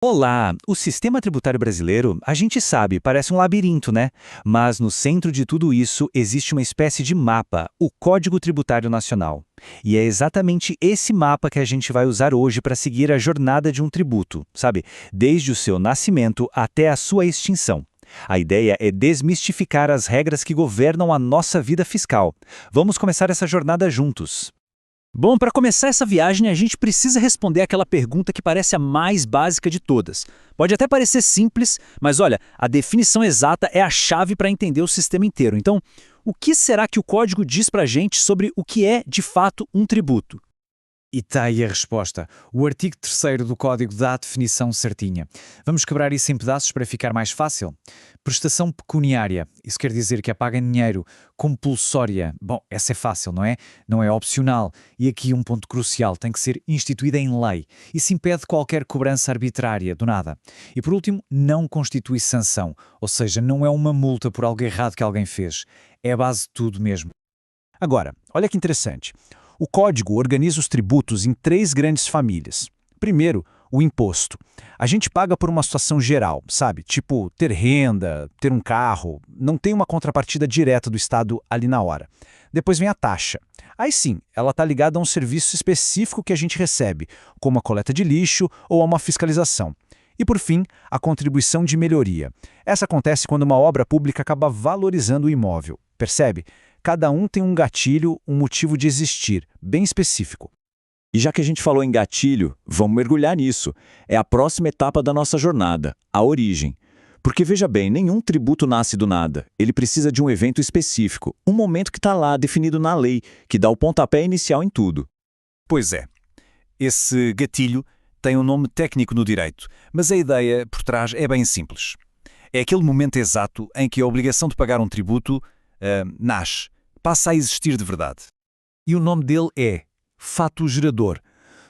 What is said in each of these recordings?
Olá! O sistema tributário brasileiro, a gente sabe, parece um labirinto, né? Mas no centro de tudo isso existe uma espécie de mapa, o Código Tributário Nacional. E é exatamente esse mapa que a gente vai usar hoje para seguir a jornada de um tributo, sabe? Desde o seu nascimento até a sua extinção. A ideia é desmistificar as regras que governam a nossa vida fiscal. Vamos começar essa jornada juntos. Bom, para começar essa viagem, a gente precisa responder aquela pergunta que parece a mais básica de todas. Pode até parecer simples, mas olha, a definição exata é a chave para entender o sistema inteiro. Então, o que será que o código diz para a gente sobre o que é, de fato, um tributo? E está aí a resposta. O artigo 3º do Código dá a definição certinha. Vamos quebrar isso em pedaços para ficar mais fácil? Prestação pecuniária. Isso quer dizer que é paga em dinheiro. Compulsória. Bom, essa é fácil, não é? Não é opcional. E aqui um ponto crucial. Tem que ser instituída em lei. Isso impede qualquer cobrança arbitrária, do nada. E por último, não constitui sanção. Ou seja, não é uma multa por algo errado que alguém fez. É a base de tudo mesmo. Agora, olha que interessante. O código organiza os tributos em 3 grandes famílias. Primeiro, o imposto. A gente paga por uma situação geral, sabe? Tipo, ter renda, ter um carro, não tem uma contrapartida direta do Estado ali na hora. Depois vem a taxa. Aí sim, ela está ligada a um serviço específico que a gente recebe, como a coleta de lixo ou a uma fiscalização. E por fim, a contribuição de melhoria. Essa acontece quando uma obra pública acaba valorizando o imóvel. Percebe? Cada um tem um gatilho, um motivo de existir, bem específico. E já que a gente falou em gatilho, vamos mergulhar nisso. É a próxima etapa da nossa jornada, a origem. Porque veja bem, nenhum tributo nasce do nada. Ele precisa de um evento específico, um momento que está lá, definido na lei, que dá o pontapé inicial em tudo. Pois é. Esse gatilho tem um nome técnico no direito, mas a ideia por trás é bem simples. É aquele momento exato em que a obrigação de pagar um tributo nasce, passa a existir de verdade. E o nome dele é fato gerador.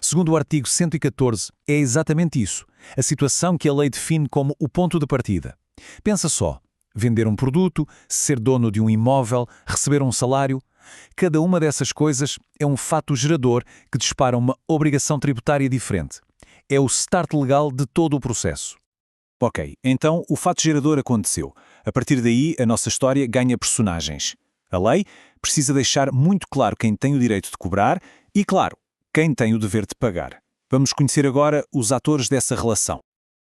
Segundo o artigo 114, é exatamente isso, a situação que a lei define como o ponto de partida. Pensa só, vender um produto, ser dono de um imóvel, receber um salário, cada uma dessas coisas é um fato gerador que dispara uma obrigação tributária diferente. É o start legal de todo o processo. Ok, então o fato gerador aconteceu. A partir daí, a nossa história ganha personagens. A lei precisa deixar muito claro quem tem o direito de cobrar e, claro, quem tem o dever de pagar. Vamos conhecer agora os atores dessa relação.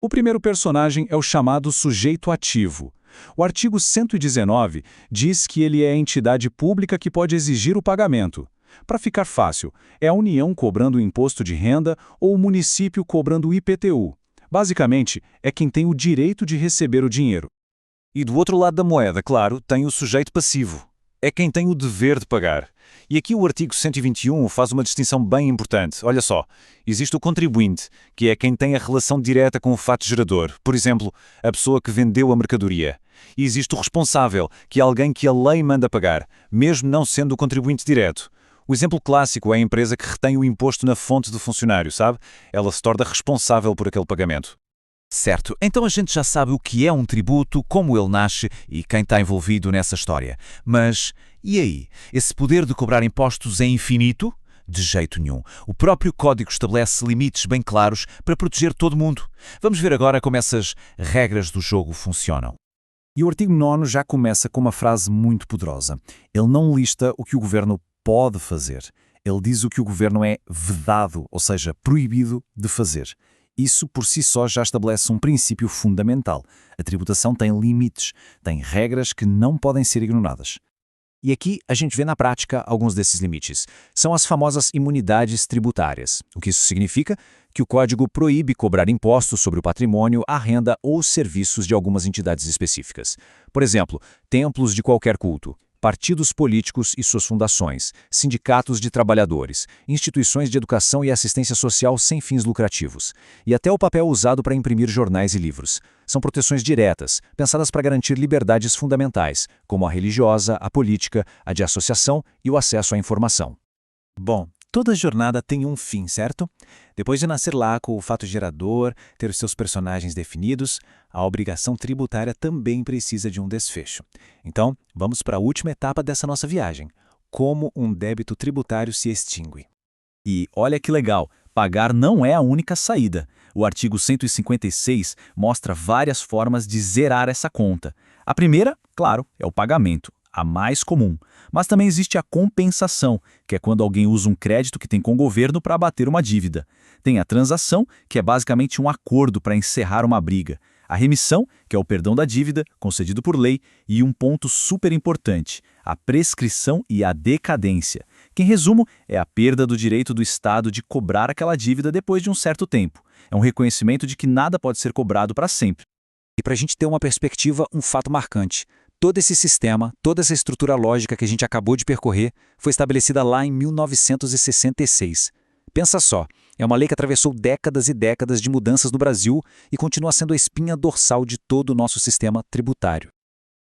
O primeiro personagem é o chamado sujeito ativo. O artigo 119 diz que ele é a entidade pública que pode exigir o pagamento. Para ficar fácil, é a União cobrando o imposto de renda ou o município cobrando o IPTU. Basicamente, é quem tem o direito de receber o dinheiro. E do outro lado da moeda, claro, tem o sujeito passivo. É quem tem o dever de pagar. E aqui o artigo 121 faz uma distinção bem importante. Olha só, existe o contribuinte, que é quem tem a relação direta com o fato gerador. Por exemplo, a pessoa que vendeu a mercadoria. E existe o responsável, que é alguém que a lei manda pagar, mesmo não sendo o contribuinte direto. O exemplo clássico é a empresa que retém o imposto na fonte do funcionário, sabe? Ela se torna responsável por aquele pagamento. Certo, então a gente já sabe o que é um tributo, como ele nasce e quem está envolvido nessa história. Mas, e aí? Esse poder de cobrar impostos é infinito? De jeito nenhum. O próprio código estabelece limites bem claros para proteger todo mundo. Vamos ver agora como essas regras do jogo funcionam. E o artigo 9 já começa com uma frase muito poderosa. Ele não lista o que o governo pode fazer. Ele diz o que o governo é vedado, ou seja, proibido de fazer. Isso por si só já estabelece um princípio fundamental. A tributação tem limites, tem regras que não podem ser ignoradas. E aqui a gente vê na prática alguns desses limites. São as famosas imunidades tributárias. O que isso significa? Que o Código proíbe cobrar impostos sobre o patrimônio, a renda ou os serviços de algumas entidades específicas. Por exemplo, templos de qualquer culto, partidos políticos e suas fundações, sindicatos de trabalhadores, instituições de educação e assistência social sem fins lucrativos, e até o papel usado para imprimir jornais e livros. São proteções diretas, pensadas para garantir liberdades fundamentais, como a religiosa, a política, a de associação e o acesso à informação. Bom, toda jornada tem um fim, certo? Depois de nascer lá com o fato gerador, ter os seus personagens definidos, a obrigação tributária também precisa de um desfecho. Então, vamos para a última etapa dessa nossa viagem. Como um débito tributário se extingue. E olha que legal, pagar não é a única saída. O artigo 156 mostra várias formas de zerar essa conta. A primeira, claro, é o pagamento, a mais comum. Mas também existe a compensação, que é quando alguém usa um crédito que tem com o governo para abater uma dívida. Tem a transação, que é basicamente um acordo para encerrar uma briga. A remissão, que é o perdão da dívida, concedido por lei, e um ponto super importante, a prescrição e a decadência, que em resumo é a perda do direito do Estado de cobrar aquela dívida depois de um certo tempo. É um reconhecimento de que nada pode ser cobrado para sempre. E para a gente ter uma perspectiva, um fato marcante. Todo esse sistema, toda essa estrutura lógica que a gente acabou de percorrer, foi estabelecida lá em 1966. Pensa só, é uma lei que atravessou décadas e décadas de mudanças no Brasil e continua sendo a espinha dorsal de todo o nosso sistema tributário.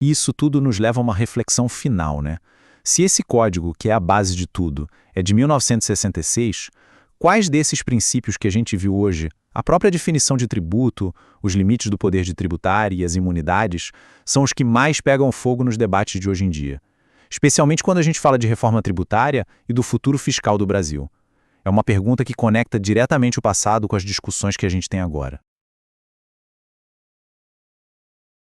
Isso tudo nos leva a uma reflexão final, né? Se esse código, que é a base de tudo, é de 1966, quais desses princípios que a gente viu hoje, a própria definição de tributo, os limites do poder de tributar e as imunidades, são os que mais pegam fogo nos debates de hoje em dia? Especialmente quando a gente fala de reforma tributária e do futuro fiscal do Brasil. É uma pergunta que conecta diretamente o passado com as discussões que a gente tem agora.